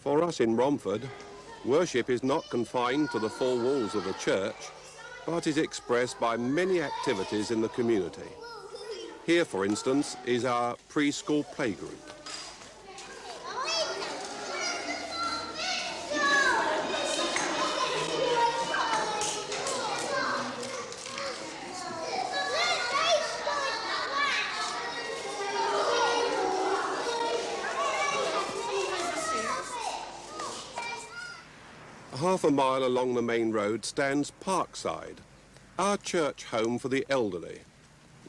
For us in Romford, worship is not confined to the four walls of the church, but is expressed by many activities in the community. Here, for instance, is our preschool playgroup. Half a mile along the main road stands Parkside, our church home for the elderly,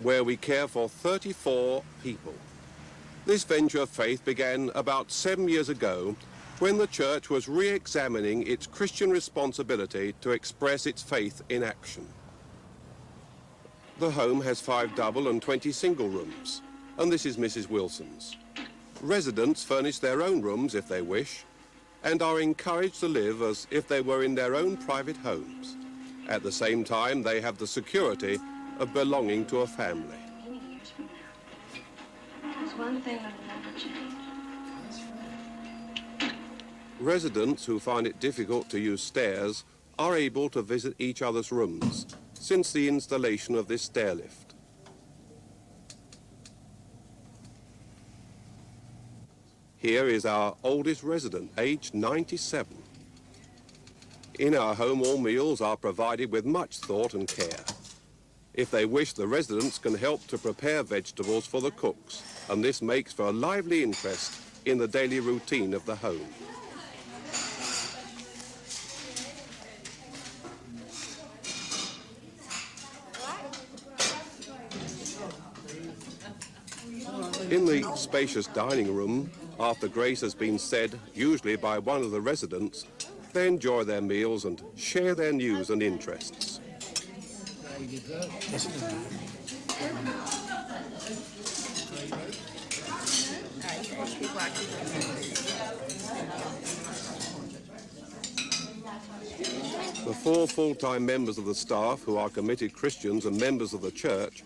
where we care for 34 people. This venture of faith began about 7 years ago when the church was re-examining its Christian responsibility to express its faith in action. The home has 5 double and 20 single rooms, and this is Mrs. Wilson's. Residents furnish their own rooms if they wish, and are encouraged to live as if they were in their own private homes. At the same time, they have the security of belonging to a family. There's one thing I'll never change. Residents who find it difficult to use stairs are able to visit each other's rooms since the installation of this stair lift. Here is our oldest resident, aged 97. In our home, all meals are provided with much thought and care. If they wish, the residents can help to prepare vegetables for the cooks, and this makes for a lively interest in the daily routine of the home. In the spacious dining room, after grace has been said, usually by one of the residents, they enjoy their meals and share their news and interests. The 4 full-time members of the staff, who are committed Christians and members of the church,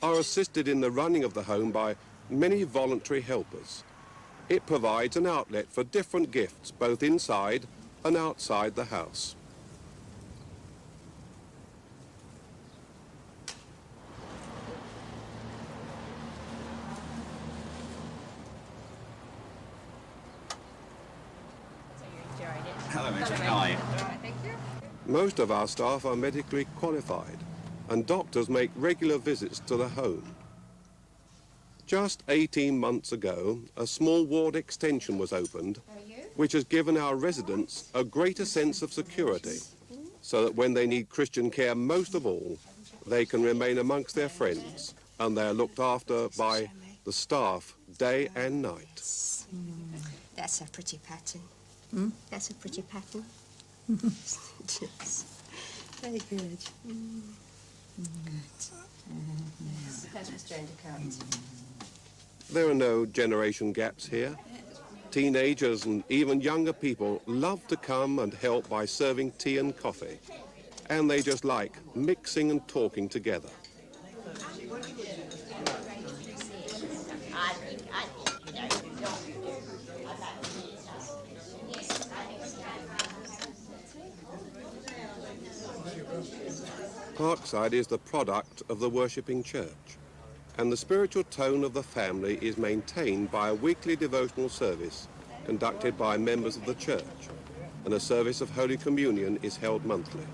are assisted in the running of the home by many voluntary helpers. It provides an outlet for different gifts, both inside and outside the house. Hello, Richard. How are you? Thank you. Most of our staff are medically qualified, and doctors make regular visits to the home. Just 18 months ago, a small ward extension was opened, which has given our residents a greater sense of security, so that when they need Christian care most of all, they can remain amongst their friends, and they are looked after by the staff day and night. That's a pretty pattern. That's a pretty pattern. Yes. Very good. That's Mr. Endicott. There are no generation gaps here. Teenagers and even younger people love to come and help by serving tea and coffee. And they just like mixing and talking together. Parkside is the product of the worshipping church, and the spiritual tone of the family is maintained by a weekly devotional service conducted by members of the church, and a service of Holy Communion is held monthly.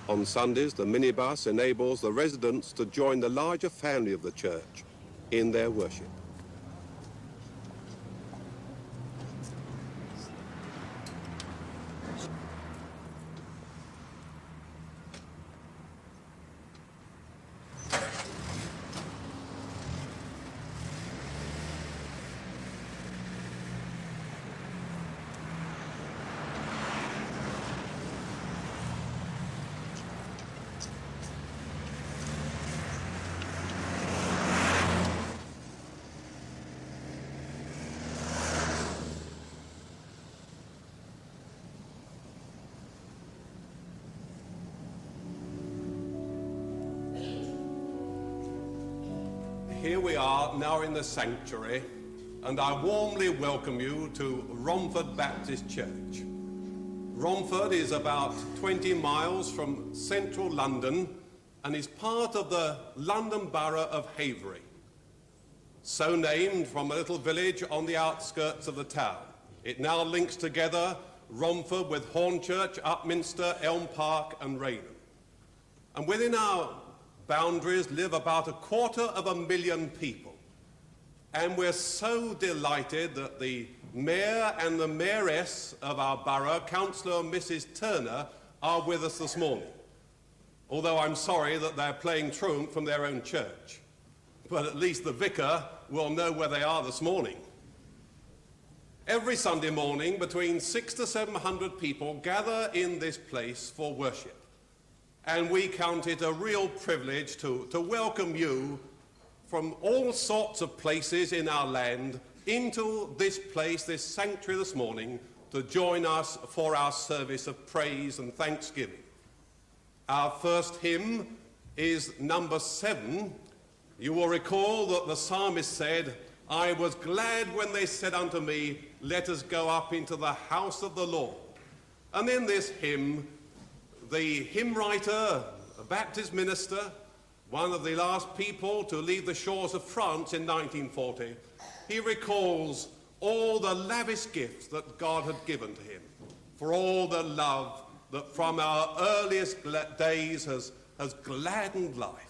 On Sundays, the minibus enables the residents to join the larger family of the church in their worship. Here we are now in the sanctuary, and I warmly welcome you to Romford Baptist Church. Romford is about 20 miles from central London and is part of the London Borough of Havery, so named from a little village on the outskirts of the town. It now links together Romford with Hornchurch, Upminster, Elm Park and Raynham. And within our boundaries live about 250,000 people. And we're so delighted that the Mayor and the Mayoress of our borough, Councillor Mrs. Turner, are with us this morning. Although I'm sorry that they're playing truant from their own church. But at least the vicar will know where they are this morning. Every Sunday morning, between 600 to 700 people gather in this place for worship. And we count it a real privilege to welcome you from all sorts of places in our land into this place, this sanctuary this morning, to join us for our service of praise and thanksgiving. Our first hymn is number 7. You will recall that the psalmist said, "I was glad when they said unto me, let us go up into the house of the Lord." And in this hymn, the hymn writer, a Baptist minister, one of the last people to leave the shores of France in 1940, he recalls all the lavish gifts that God had given to him, for all the love that from our earliest days has gladdened life.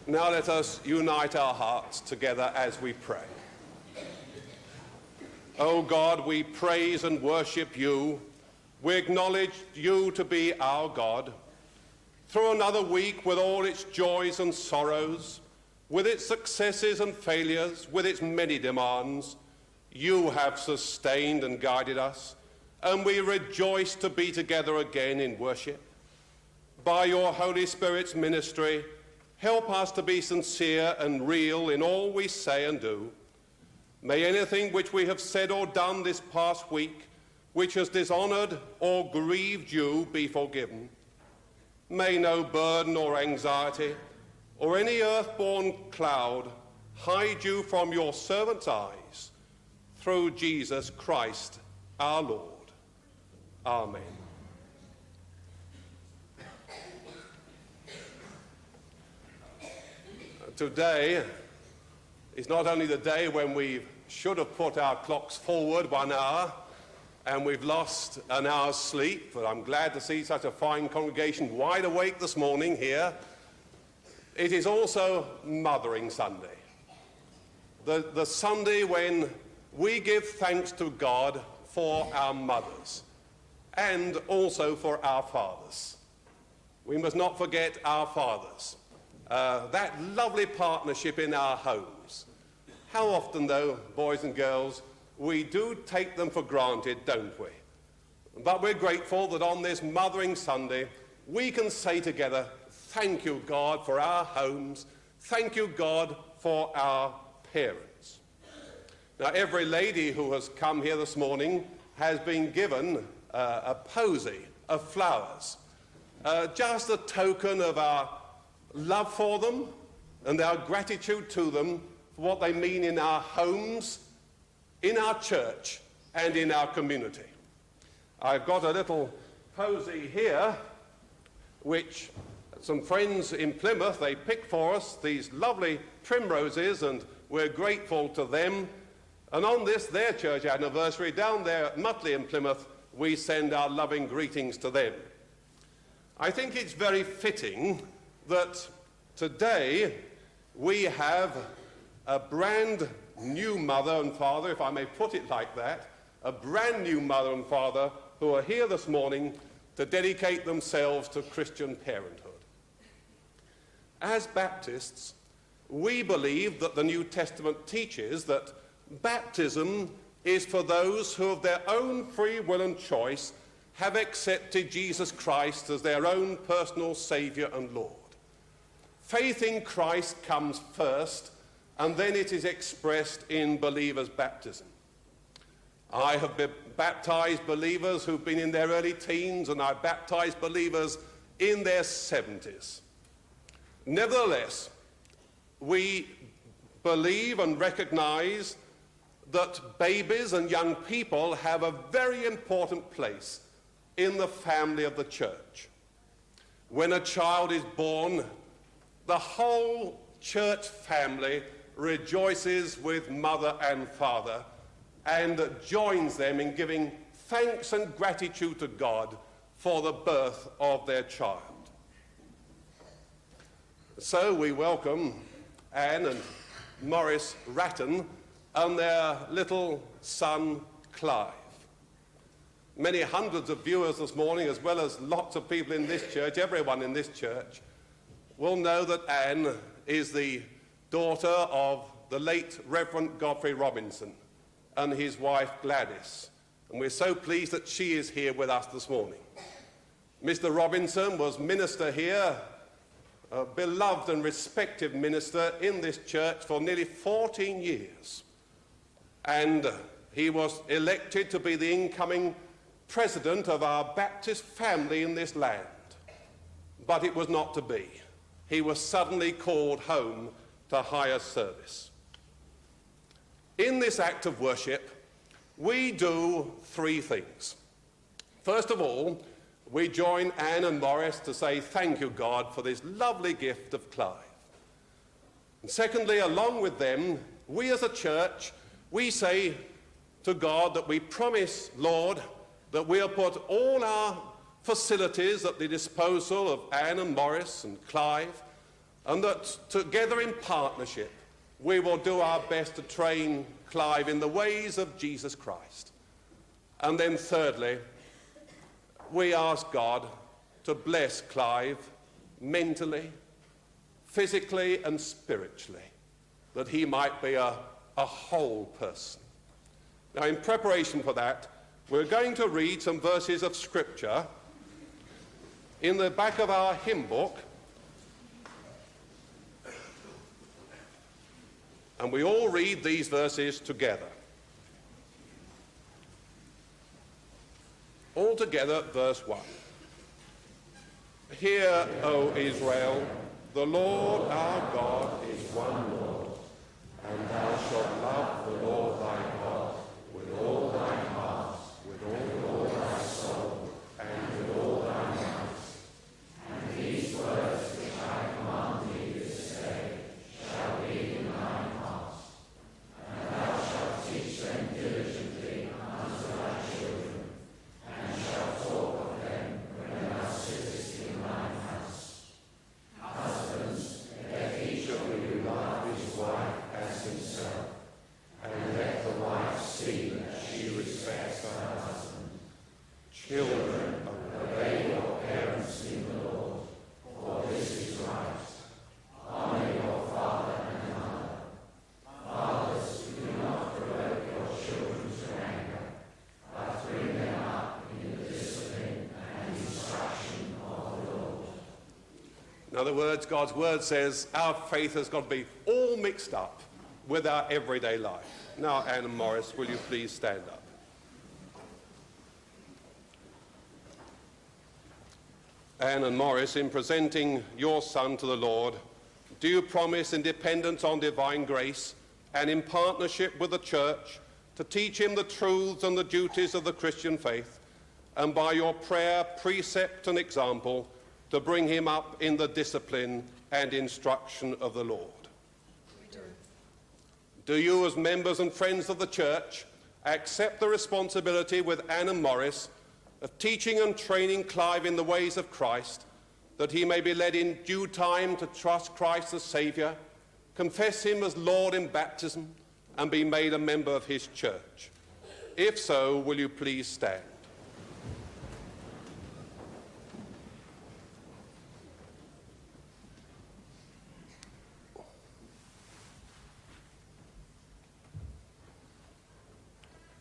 Now let us unite our hearts together as we pray. O God, we praise and worship you. We acknowledge you to be our God. Through another week with all its joys and sorrows, with its successes and failures, with its many demands, you have sustained and guided us, and we rejoice to be together again in worship. By your Holy Spirit's ministry, help us to be sincere and real in all we say and do. May anything which we have said or done this past week which has dishonored or grieved you be forgiven. May no burden or anxiety or any earth-born cloud hide you from your servant's eyes, through Jesus Christ our Lord. Amen. Today is not only the day when we should have put our clocks forward 1 hour and we've lost an hour's sleep, but I'm glad to see such a fine congregation wide awake this morning here. It is also Mothering Sunday, the Sunday when we give thanks to God for our mothers and also for our fathers. We must not forget our fathers. That lovely partnership in our homes. How often, though, boys and girls, we do take them for granted, don't we? But we're grateful that on this Mothering Sunday, we can say together, thank you, God, for our homes. Thank you, God, for our parents. Now, every lady who has come here this morning has been given a posy of flowers, just a token of our love for them and our gratitude to them for what they mean in our homes, in our church, and in our community. I've got a little posy here which some friends in Plymouth, they picked for us these lovely primroses, and we're grateful to them. And on this, their church anniversary, down there at Mutley in Plymouth, we send our loving greetings to them. I think it's very fitting that today we have a brand new mother and father, if I may put it like that, a brand new mother and father who are here this morning to dedicate themselves to Christian parenthood. As Baptists, we believe that the New Testament teaches that baptism is for those who of their own free will and choice have accepted Jesus Christ as their own personal Saviour and Lord. Faith in Christ comes first, and then it is expressed in believers' baptism. I have baptized believers who've been in their early teens, and I've baptized believers in their 70s. Nevertheless, we believe and recognize that babies and young people have a very important place in the family of the church. When a child is born, the whole church family rejoices with mother and father and joins them in giving thanks and gratitude to God for the birth of their child. So we welcome Anne and Maurice Ratton and their little son Clive. Many hundreds of viewers this morning, as well as lots of people in this church, everyone in this church, will know that Anne is the daughter of the late Reverend Godfrey Robinson and his wife Gladys. And we're so pleased that she is here with us this morning. Mr. Robinson was minister here, a beloved and respected minister in this church for nearly 14 years. And he was elected to be the incoming president of our Baptist family in this land. But it was not to be. He was suddenly called home to higher service. In this act of worship, we do three things. First of all, we join Anne and Maurice to say thank you, God, for this lovely gift of Clive. And secondly, along with them, we as a church, we say to God that we promise, Lord, that we'll put all our facilities at the disposal of Anne and Maurice and Clive, and that together in partnership we will do our best to train Clive in the ways of Jesus Christ. And then thirdly, we ask God to bless Clive mentally, physically and spiritually, that he might be a whole person. Now, in preparation for that, we're going to read some verses of Scripture in the back of our hymn book, and we all read these verses together. All together, verse 1. Hear, O Israel, the Lord our God is one Lord, and thou shalt love the Lord thy God with all thy heart, with all thy soul, and with all thy might. And these words which I command thee this day shall be in thine heart, and thou shalt teach them diligently unto thy children, and shalt talk of them when thou sittest in thine house. Husbands, let each of you love his wife as himself, and let the wife see that she respects her husband. Children, obey your parents in the Lord, for this is right. Honor your father and mother. Fathers, do not provoke your children to anger, but bring them up in the discipline and instruction of the Lord. In other words, God's word says our faith has got to be all mixed up with our everyday life. Now, Anne and Morris, will you please stand up? Anne and Morris, in presenting your son to the Lord, do you promise in dependence on divine grace and in partnership with the church to teach him the truths and the duties of the Christian faith, and by your prayer, precept and example, to bring him up in the discipline and instruction of the Lord? Do you, as members and friends of the church, accept the responsibility with Anne and Morris of teaching and training Clive in the ways of Christ, that he may be led in due time to trust Christ as Saviour, confess him as Lord in baptism, and be made a member of his church? If so, will you please stand?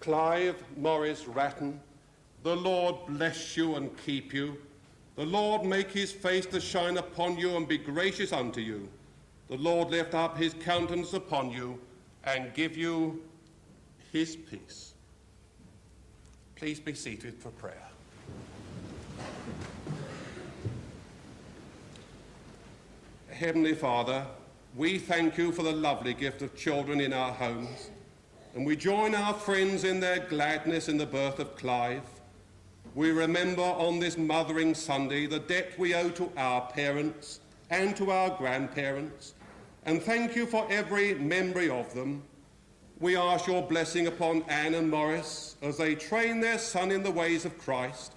Clive Morris Ratton, the Lord bless you and keep you. The Lord make his face to shine upon you and be gracious unto you. The Lord lift up his countenance upon you and give you his peace. Please be seated for prayer. Heavenly Father, we thank you for the lovely gift of children in our homes, and we join our friends in their gladness in the birth of Clive. We remember on this Mothering Sunday the debt we owe to our parents and to our grandparents, and thank you for every memory of them. We ask your blessing upon Anne and Morris as they train their son in the ways of Christ,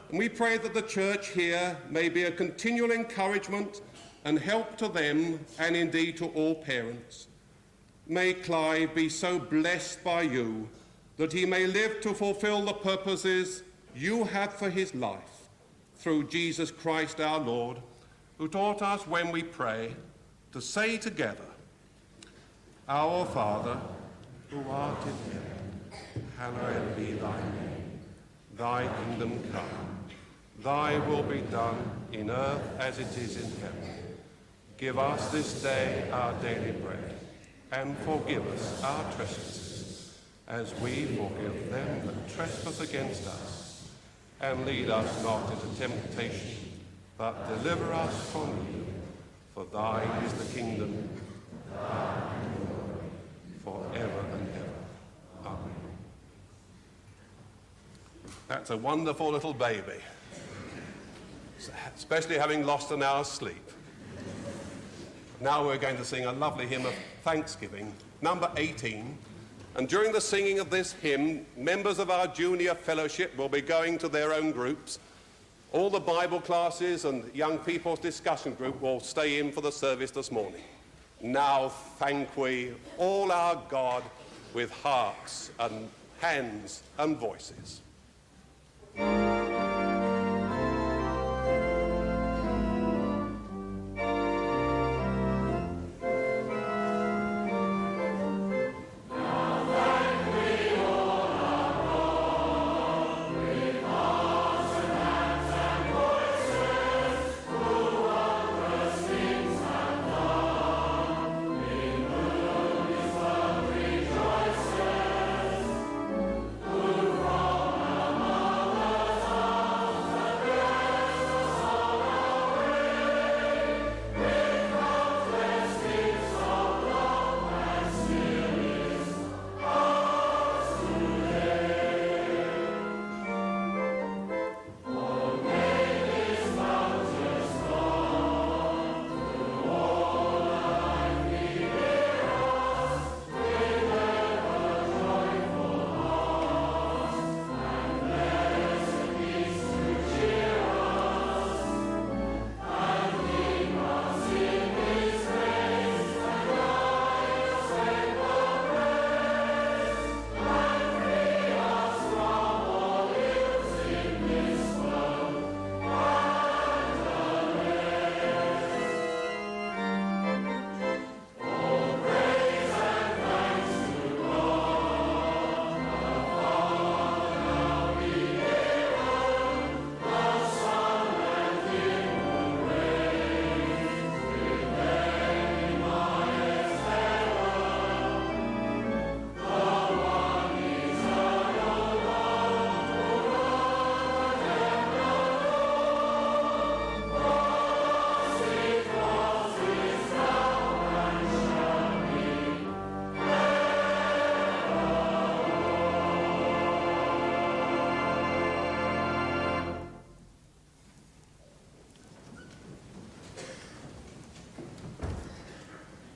and we pray that the church here may be a continual encouragement and help to them and indeed to all parents. May Clive be so blessed by you that he may live to fulfill the purposes you have for his life, through Jesus Christ our Lord, who taught us when we pray to say together, Our Father, who art in heaven, hallowed be thy name. Thy kingdom come, thy will be done in earth as it is in heaven. Give us this day our daily bread, and forgive us our trespasses, as we forgive them that trespass against us. And lead us not into temptation, but deliver us from evil. For thine is the kingdom, thine and the glory, forever and ever. Amen. That's a wonderful little baby, especially having lost an hour's sleep. Now we're going to sing a lovely hymn of thanksgiving, number 18. And during the singing of this hymn, members of our junior fellowship will be going to their own groups. All the Bible classes and young people's discussion group will stay in for the service this morning. Now thank we all our God with hearts and hands and voices.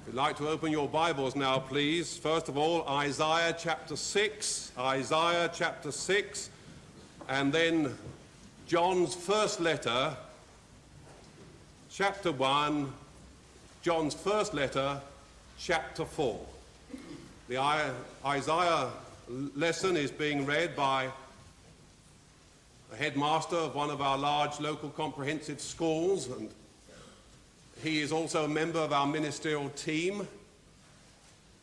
If you'd like to open your Bibles now, please. First of all, Isaiah chapter 6, and then John's first letter, chapter 1, John's first letter, chapter 4. The Isaiah lesson is being read by a headmaster of one of our large local comprehensive schools, and he is also a member of our ministerial team.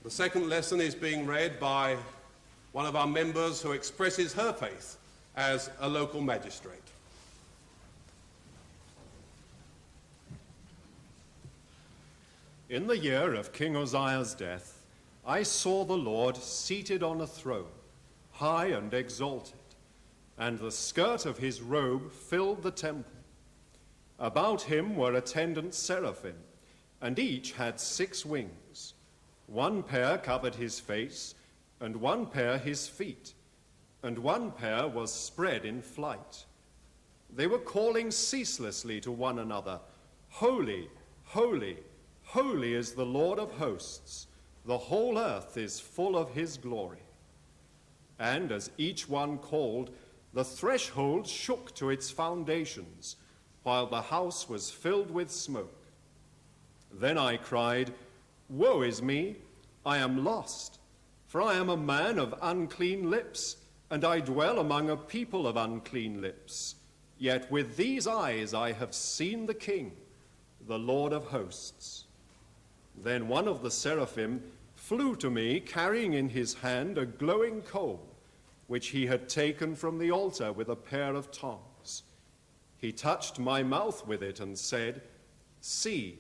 The second lesson is being read by one of our members who expresses her faith as a local magistrate. In the year of King Uzziah's death, I saw the Lord seated on a throne, high and exalted, and the skirt of his robe filled the temple. About him were attendant seraphim, and each had 6 wings. 1 pair covered his face, and 1 pair his feet, and 1 pair was spread in flight. They were calling ceaselessly to one another, "Holy, holy, holy is the Lord of hosts. The whole earth is full of his glory." And as each one called, the threshold shook to its foundations, while the house was filled with smoke. Then I cried, "Woe is me, I am lost, for I am a man of unclean lips, and I dwell among a people of unclean lips. Yet with these eyes I have seen the King, the Lord of hosts." Then one of the seraphim flew to me, carrying in his hand a glowing coal, which he had taken from the altar with a pair of tongs. He touched my mouth with it and said, "See,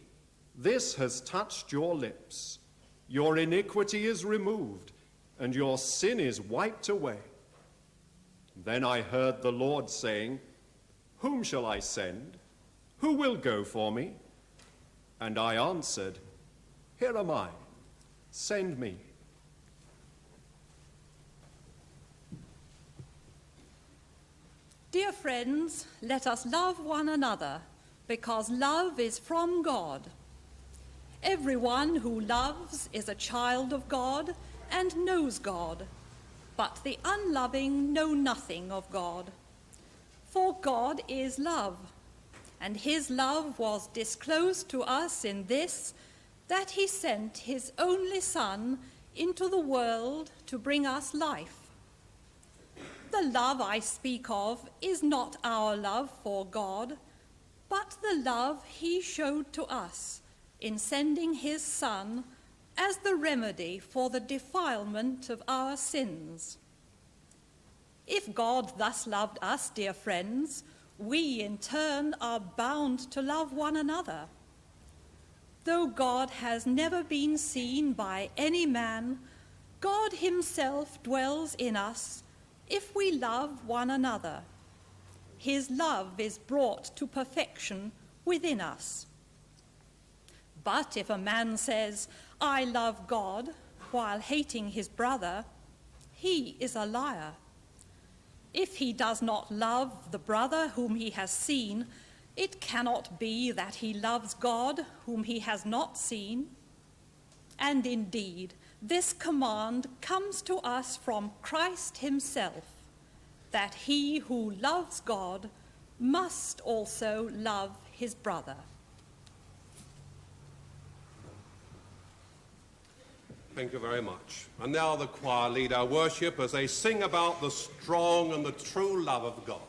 this has touched your lips. Your iniquity is removed, and your sin is wiped away." Then I heard the Lord saying, "Whom shall I send? Who will go for me?" And I answered, "Here am I. Send me." Dear friends, let us love one another, because love is from God. Everyone who loves is a child of God and knows God, but the unloving know nothing of God. For God is love, and his love was disclosed to us in this, that he sent his only Son into the world to bring us life. The love I speak of is not our love for God, but the love he showed to us in sending his Son as the remedy for the defilement of our sins. If God thus loved us, dear friends, we in turn are bound to love one another. Though God has never been seen by any man, God himself dwells in us if we love one another. His love is brought to perfection within us. But if a man says, "I love God," while hating his brother, he is a liar. If he does not love the brother whom he has seen, it cannot be that he loves God whom he has not seen. And indeed, this command comes to us from Christ himself, that he who loves God must also love his brother. Thank you very much. And now the choir lead our worship as they sing about the strong and the true love of God.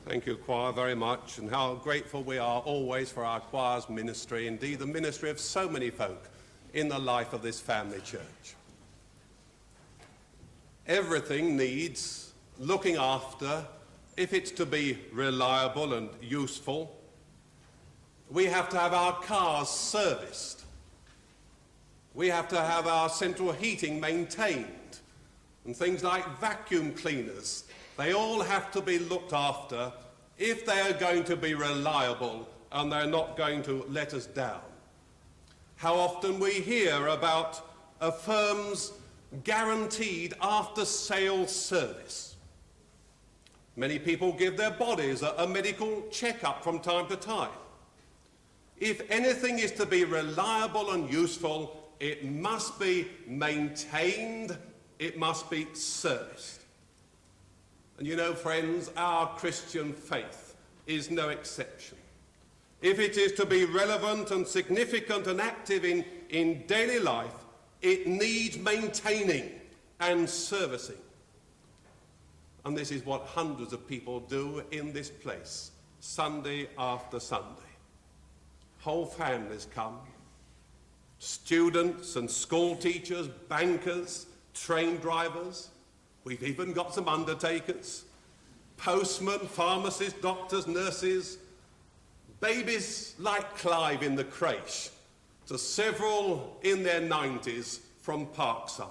Thank you, choir, very much, and how grateful we are always for our choir's ministry, indeed the ministry of so many folk in the life of this family church. Everything needs looking after if it's to be reliable and useful. We have to have our cars serviced. We have to have our central heating maintained, and things like vacuum cleaners. They all have to be looked after if they are going to be reliable and they're not going to let us down. How often we hear about a firm's guaranteed after-sales service. Many people give their bodies a medical checkup from time to time. If anything is to be reliable and useful, it must be maintained, it must be serviced. And you know, friends, our Christian faith is no exception. If it is to be relevant and significant and active in daily life, it needs maintaining and servicing. And this is what hundreds of people do in this place, Sunday after Sunday. Whole families come, students and school teachers, bankers, train drivers. We've even got some undertakers, postmen, pharmacists, doctors, nurses, babies like Clive in the creche, to several in their 90s from Parkside.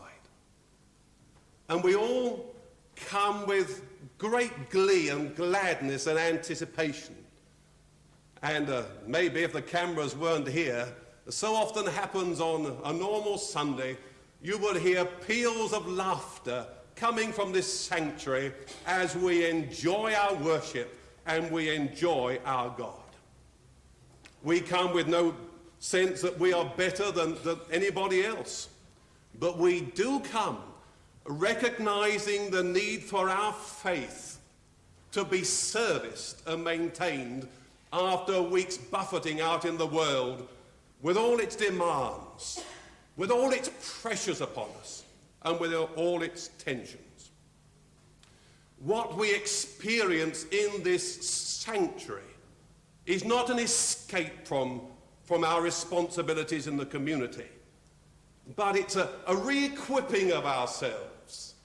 And we all come with great glee and gladness and anticipation. And maybe if the cameras weren't here, as so often happens on a normal Sunday, you would hear peals of laughter coming from this sanctuary as we enjoy our worship and we enjoy our God. We come with no sense that we are better than anybody else, but we do come recognizing the need for our faith to be serviced and maintained after a week's buffeting out in the world with all its demands, with all its pressures upon us, and with all its tensions. What we experience in this sanctuary is not an escape from our responsibilities in the community, but it's a re-equipping of ourselves.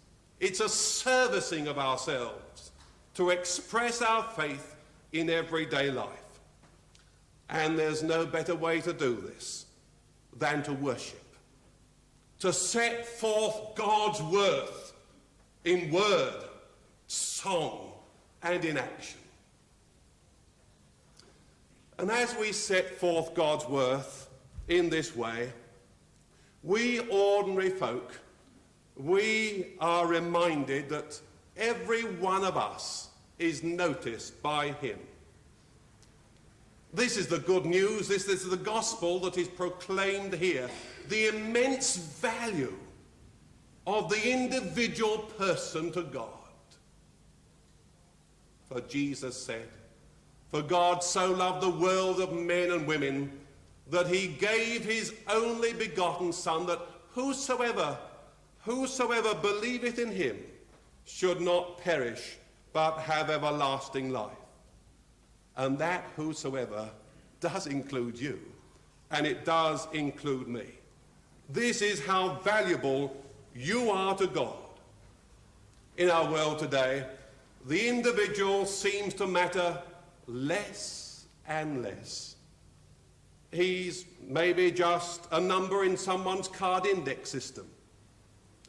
It's a servicing of ourselves to express our faith in everyday life. And there's no better way to do this than to worship, to set forth God's worth in word, song, and in action. And as we set forth God's worth in this way, we ordinary folk, we are reminded that every one of us is noticed by him. This is the good news, this is the gospel that is proclaimed here. The immense value of the individual person to God. For Jesus said, "For God so loved the world of men and women that he gave his only begotten Son, that whosoever believeth in him should not perish, but have everlasting life." And that whosoever does include you, and it does include me. This is how valuable you are to God. In our world today, the individual seems to matter less and less. He's maybe just a number in someone's card index system,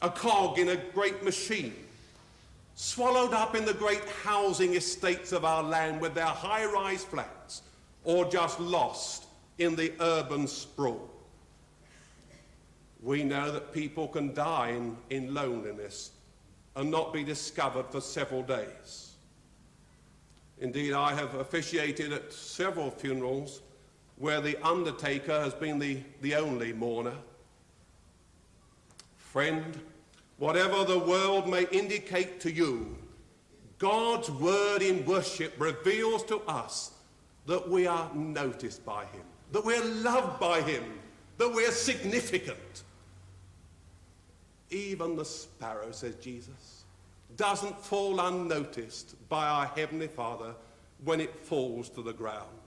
a cog in a great machine, swallowed up in the great housing estates of our land with their high-rise flats, or just lost in the urban sprawl. We know that people can die in loneliness and not be discovered for several days. Indeed, I have officiated at several funerals where the undertaker has been the only mourner. Friend, whatever the world may indicate to you, God's word in worship reveals to us that we are noticed by him, that we're loved by him, that we're significant. Even the sparrow, says Jesus, doesn't fall unnoticed by our Heavenly Father when it falls to the ground.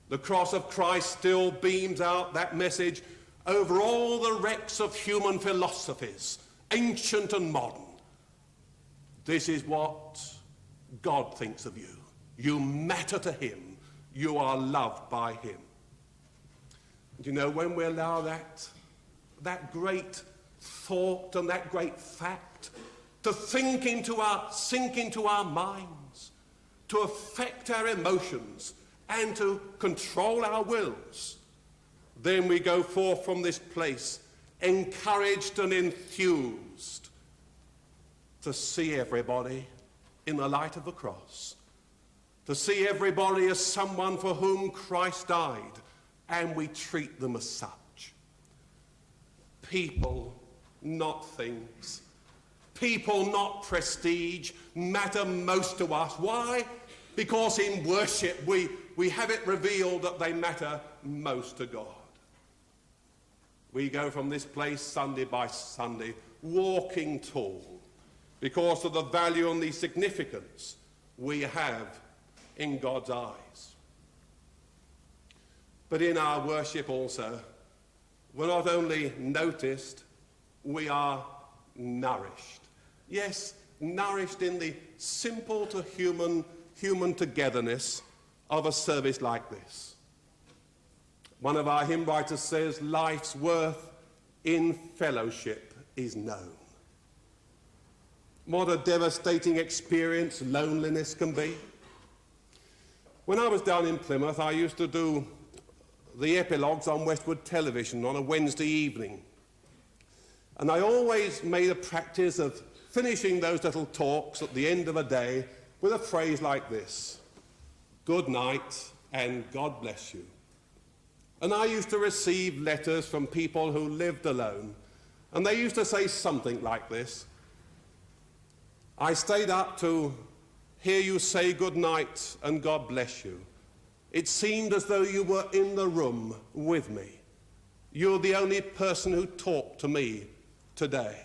The cross of Christ still beams out that message over all the wrecks of human philosophies, ancient and modern. This is what God thinks of you. You matter to him. You are loved by him. And you know, when we allow that great thought and that great fact to sink into our minds, to affect our emotions, and to control our wills, then we go forth from this place encouraged and enthused to see everybody in the light of the cross, to see everybody as someone for whom Christ died, and we treat them as such. People, not things. People, not prestige, matter most to us. Why? Because in worship we have it revealed that they matter most to God. We go from this place Sunday by Sunday, walking tall, because of the value and the significance we have in God's eyes. But in our worship also, we're not only noticed, we are nourished. Yes, nourished in the simple to human togetherness of a service like this. One of our hymn writers says, life's worth in fellowship is known. What a devastating experience loneliness can be. When I was down in Plymouth, I used to do the epilogues on Westwood Television on a Wednesday evening. And I always made a practice of finishing those little talks at the end of a day with a phrase like this: good night and God bless you. And I used to receive letters from people who lived alone, and they used to say something like this: I stayed up to hear you say good night and God bless you. It seemed as though you were in the room with me. You're the only person who talked to me today.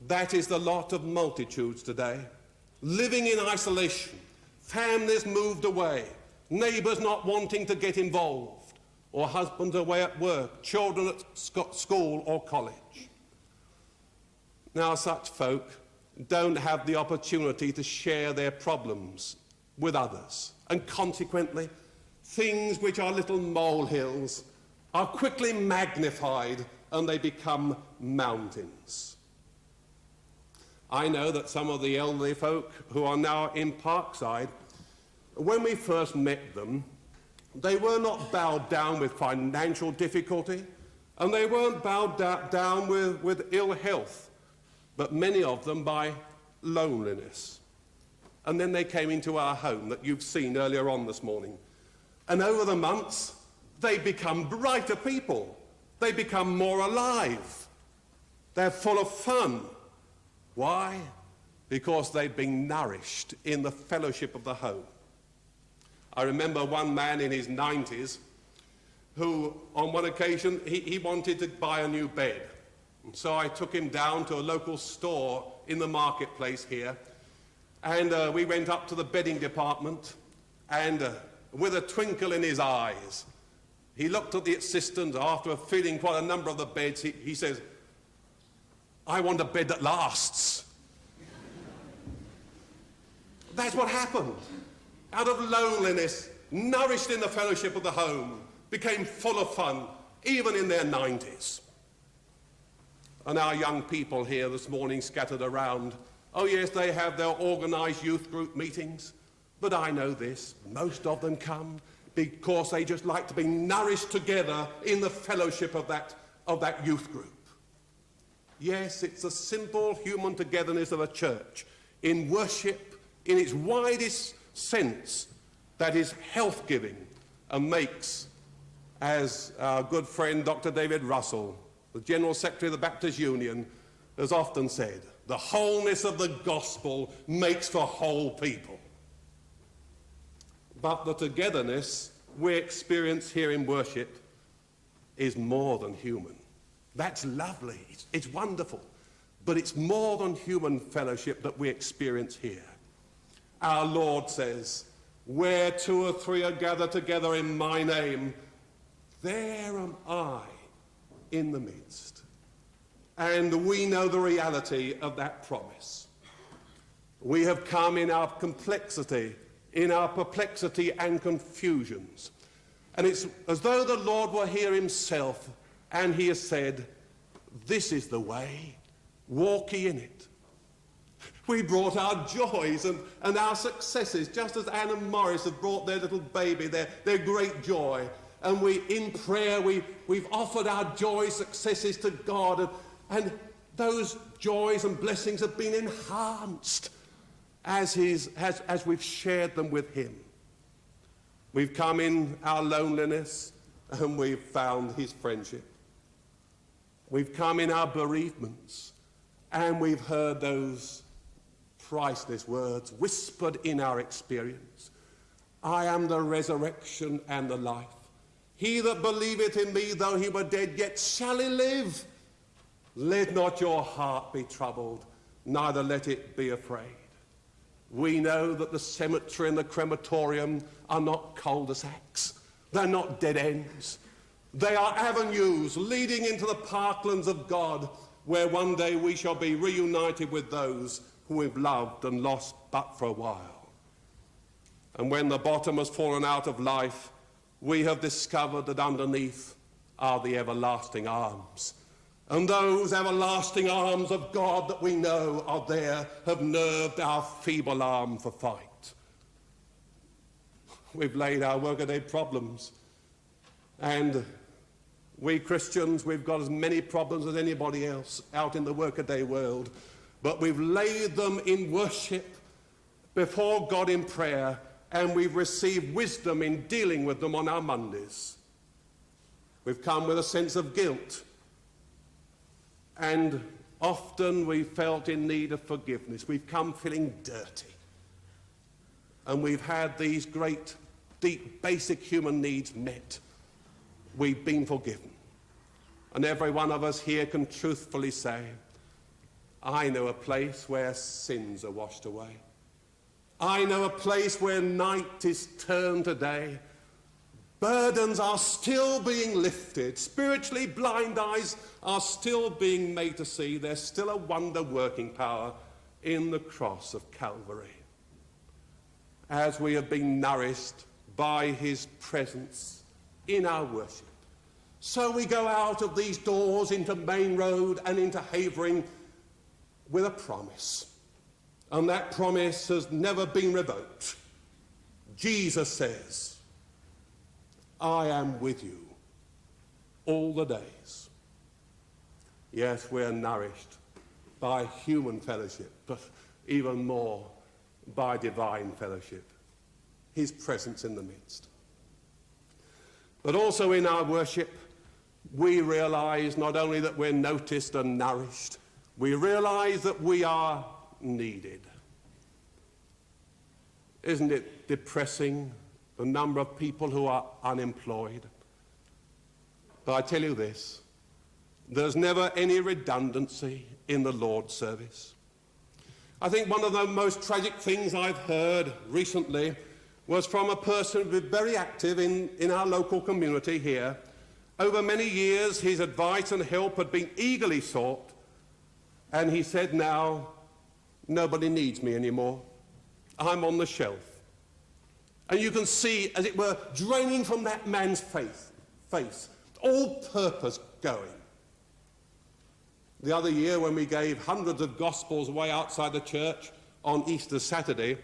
That is the lot of multitudes today, living in isolation, families moved away, neighbours not wanting to get involved, or husbands away at work, children at school or college. Now, such folk don't have the opportunity to share their problems with others, and consequently, things which are little molehills are quickly magnified and they become mountains. I know that some of the elderly folk who are now in Parkside, when we first met them, they were not bowed down with financial difficulty, and they weren't bowed down with ill health, but many of them by loneliness. And then they came into our home that you've seen earlier on this morning. And over the months, they become brighter people. They become more alive. They're full of fun. Why? Because they've been nourished in the fellowship of the home. I remember one man in his 90s who, on one occasion, he wanted to buy a new bed. And so I took him down to a local store in the marketplace here, and we went up to the bedding department, and with a twinkle in his eyes, he looked at the assistant after feeling quite a number of the beds. He says, I want a bed that lasts. That's what happened. Out of loneliness, nourished in the fellowship of the home, became full of fun, even in their 90s. And our young people here this morning scattered around, oh yes, they have their organised youth group meetings, but I know this, most of them come because they just like to be nourished together in the fellowship of that youth group. Yes, it's the simple human togetherness of a church in worship in its widest sense that is health-giving and makes, as our good friend Dr. David Russell, the General Secretary of the Baptist Union, has often said, the wholeness of the gospel makes for whole people. But the togetherness we experience here in worship is more than human. That's lovely, it's wonderful, but it's more than human fellowship that we experience here. Our Lord says, where two or three are gathered together in my name, there am I in the midst. And we know the reality of that promise. We have come in our complexity, in our perplexity and confusions. And it's as though the Lord were here himself, and he has said, this is the way, walk ye in it. We brought our joys and our successes, just as Anne and Morris have brought their little baby, their great joy. And in prayer, we've offered our joy, successes to God, and those joys and blessings have been enhanced as we've shared them with him. We've come in our loneliness, and we've found his friendship. We've come in our bereavements, And we've heard those priceless words whispered in our experience. I am the resurrection and the life. He that believeth in me, though he were dead, yet shall he live. Let not your heart be troubled, neither let it be afraid. We know that the cemetery and the crematorium are not cul-de-sacs. They're not dead ends. They are avenues leading into the parklands of God, where one day we shall be reunited with those who we've loved and lost but for a while. And when the bottom has fallen out of life, we have discovered that underneath are the everlasting arms. And those everlasting arms of God that we know are there have nerved our feeble arm for fight. We've laid our workaday problems, and we Christians, we've got as many problems as anybody else out in the workaday world, but we've laid them in worship before God in prayer, and we've received wisdom in dealing with them on our Mondays. We've come with a sense of guilt, and often we felt in need of forgiveness. We've come feeling dirty, and we've had these great, deep, basic human needs met. We've been forgiven. And every one of us here can truthfully say, I know a place where sins are washed away. I know a place where night is turned to day. Burdens are still being lifted. Spiritually blind eyes are still being made to see. There's still a wonder-working power in the cross of Calvary. As we have been nourished by his presence in our worship, so we go out of these doors into Main Road and into Havering with a promise. And that promise has never been revoked. Jesus says, I am with you all the days. Yes, we're nourished by human fellowship, but even more by divine fellowship, his presence in the midst. But also in our worship, we realize not only that we're noticed and nourished, we realize that we are needed. Isn't it depressing, the number of people who are unemployed? But I tell you this, there's never any redundancy in the Lord's service. I think one of the most tragic things I've heard recently was from a person who was very active in our local community here. Over many years, his advice and help had been eagerly sought, and he said, now, nobody needs me anymore. I'm on the shelf. And you can see, as it were, draining from that man's face, all purpose going. The other year, when we gave hundreds of gospels away outside the church on Easter Saturday,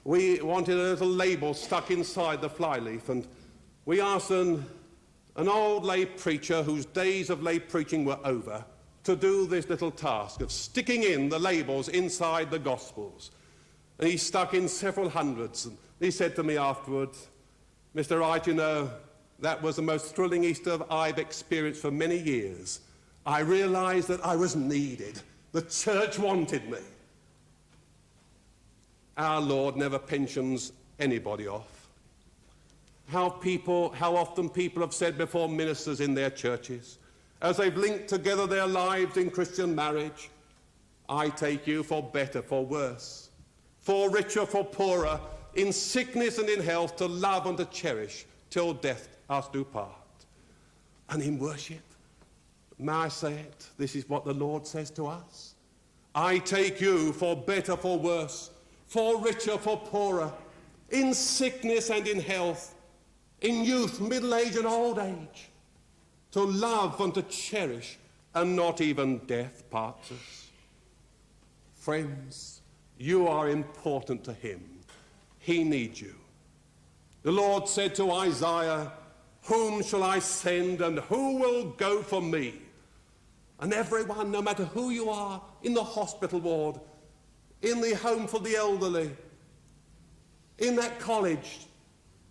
we wanted a little label stuck inside the flyleaf, and we asked an old lay preacher whose days of lay preaching were over to do this little task of sticking in the labels inside the Gospels. And he stuck in several hundreds, and he said to me afterwards, Mr. Wright, you know, that was the most thrilling Easter I've experienced for many years. I realized that I was needed. The church wanted me. Our Lord never pensions anybody off. How often people have said before ministers in their churches, as they've linked together their lives in Christian marriage, I take you for better, for worse, for richer, for poorer, in sickness and in health, to love and to cherish, till death us do part. And in worship, may I say it, this is what the Lord says to us. I take you for better, for worse, for richer, for poorer, in sickness and in health, in youth, middle age and old age, to love and to cherish, and not even death parts us. Friends, you are important to him. He needs you. The Lord said to Isaiah, whom shall I send, and who will go for me? And everyone, no matter who you are, in the hospital ward, in the home for the elderly, in that college,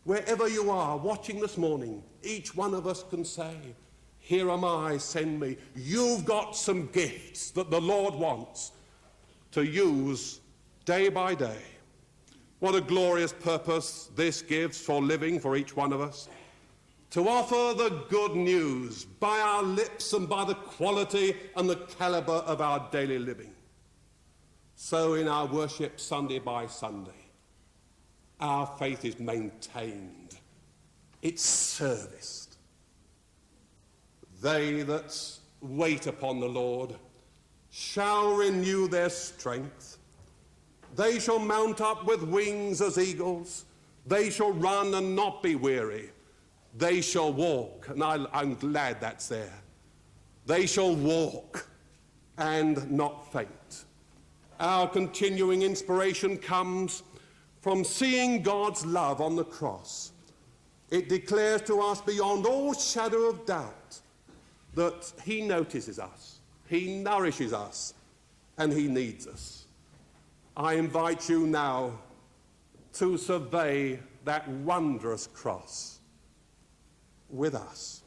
wherever you are watching this morning, each one of us can say, here am I, send me. You've got some gifts that the Lord wants to use day by day. What a glorious purpose this gives for living for each one of us. To offer the good news by our lips and by the quality and the caliber of our daily living. So in our worship Sunday by Sunday, our faith is maintained. It's serviced. They that wait upon the Lord shall renew their strength. They shall mount up with wings as eagles. They shall run and not be weary. They shall walk, and I'm glad that's there. They shall walk and not faint. Our continuing inspiration comes from seeing God's love on the cross. It declares to us beyond all shadow of doubt that he notices us, he nourishes us, and he needs us. I invite you now to survey that wondrous cross with us.